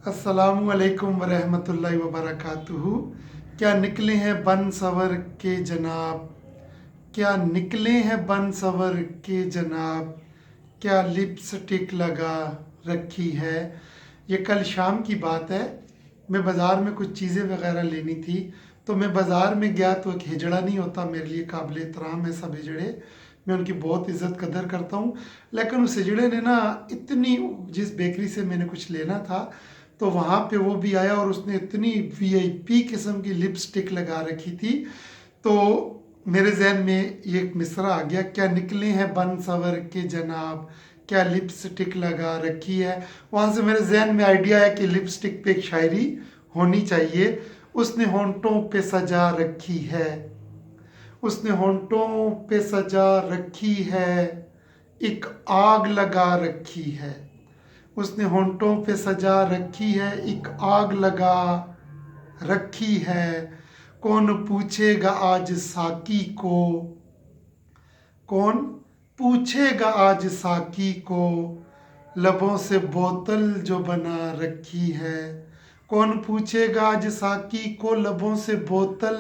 अस्सलामु अलैकुम वरहमतुल्लाहि वबरकातुहू। क्या निकले हैं बन सवर के जनाब, क्या निकले हैं बन सवर के जनाब, क्या लिपस्टिक लगा रखी है। ये कल शाम की बात है। मैं बाज़ार में कुछ चीज़ें वगैरह लेनी थी, तो मैं बाज़ार में गया तो एक हिजड़ा नहीं होता, मेरे लिए काबिल एहतराम है सब हिजड़े, मैं उनकी बहुत इज़्ज़त कदर करता हूँ। लेकिन उस हिजड़े ने ना इतनी, जिस बेकरी से मैंने कुछ लेना था तो वहाँ पे वो भी आया और उसने इतनी वीआईपी किस्म की लिपस्टिक लगा रखी थी। तो मेरे जहन में ये एक मिसरा आ गया, क्या निकले हैं बन सवर के जनाब, क्या लिपस्टिक लगा रखी है। वहाँ से मेरे जहन में आइडिया है कि लिपस्टिक पे एक शायरी होनी चाहिए। उसने होंठों पे सजा रखी है, उसने होंठों पे सजा रखी है, एक आग लगा रखी है। उसने होंठों पे सजा रखी है, एक आग लगा रखी है। कौन पूछेगा आज साकी को, कौन पूछेगा आज साकी को, लबों से बोतल जो बना रखी है। कौन पूछेगा आज साकी को, लबों से बोतल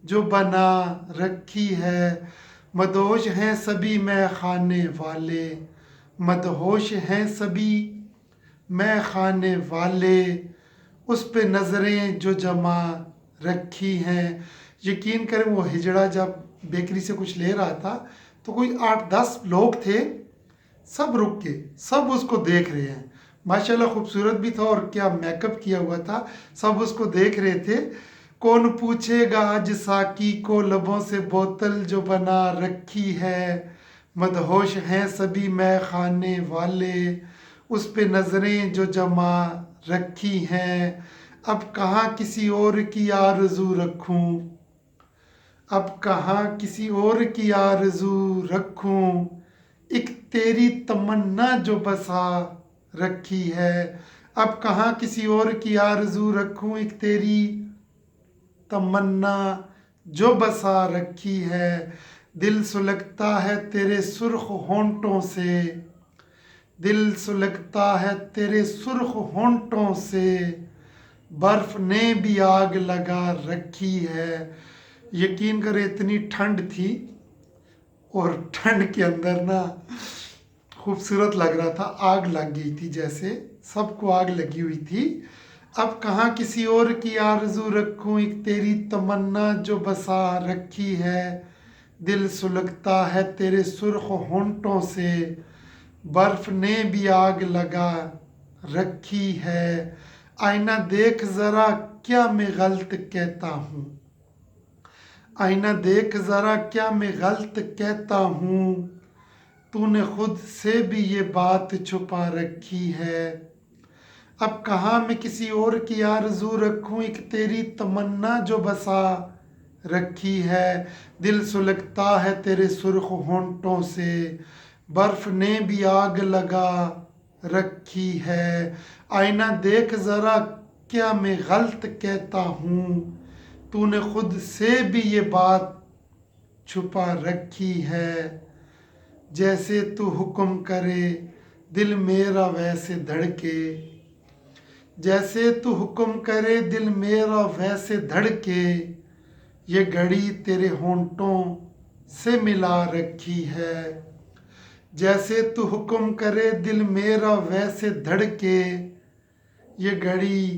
जो बना रखी है। मदहोश हैं सभी मैं खाने वाले, मदहोश हैं सभी मैं खाने वाले, उस पे नज़रें जो जमा रखी हैं। यकीन करें वो हिजड़ा जब बेकरी से कुछ ले रहा था तो कोई 8-10 लोग थे, सब रुक के सब उसको देख रहे हैं। माशाल्लाह खूबसूरत भी था और क्या मेकअप किया हुआ था, सब उसको देख रहे थे। कौन पूछेगा आज साकी को, लबों से बोतल जो बना रखी है। मदहोश हैं सभी मैं खाने वाले, उस पे नज़रें जो जमा रखी हैं। अब कहाँ किसी और की आरज़ू रखूं, अब कहाँ किसी और की आरज़ू रखूं, एक तेरी तमन्ना जो बसा रखी है। अब कहाँ किसी और की आरज़ू रखूं, एक तेरी तमन्ना जो बसा रखी है। दिल सुलगता है तेरे सुर्ख होंठों से, दिल सुलगता है तेरे सुर्ख होंठों से, बर्फ ने भी आग लगा रखी है। यकीन करे इतनी ठंड थी और ठंड के अंदर ना खूबसूरत लग रहा था, आग लग गई थी, जैसे सबको आग लगी हुई थी। अब कहाँ किसी और की आरज़ू रखूं, एक तेरी तमन्ना जो बसा रखी है। दिल सुलगता है तेरे सुर्ख होंठों से, बर्फ ने भी आग लगा रखी है। आईना देख ज़रा क्या मैं गलत कहता हूँ, आईना देख ज़रा क्या मैं गलत कहता हूँ, तूने खुद से भी ये बात छुपा रखी है। अब कहाँ मैं किसी और की आरज़ू रखूं, एक तेरी तमन्ना जो बसा रखी है। दिल सुलगता है तेरे सुर्ख होंठों से, बर्फ ने भी आग लगा रखी है। आईना देख ज़रा क्या मैं गलत कहता हूँ, तूने खुद से भी ये बात छुपा रखी है। जैसे तू हुक्म करे दिल मेरा वैसे धड़के, जैसे तू हुक्म करे दिल मेरा वैसे धड़के, ये घड़ी तेरे होंठों से मिला रखी है। जैसे तू हुक्म करे दिल मेरा वैसे धड़के, ये घड़ी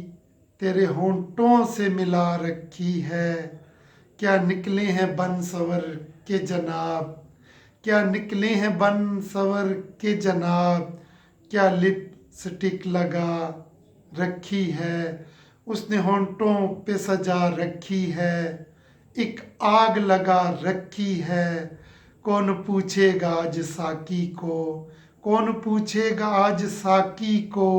तेरे होंठों से मिला रखी है। क्या निकले हैं बन सवर के जनाब, क्या निकले हैं बन सवर के जनाब, क्या लिपस्टिक लगा रखी है। उसने होंठों पे सजा रखी है, एक आग लगा रखी है। कौन पूछेगा आज साकी को, कौन पूछेगा आज साकी को,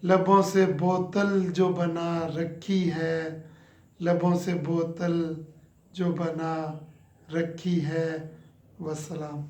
लबों से बोतल जो बना रखी है, लबों से बोतल जो बना रखी है। वस्सलाम।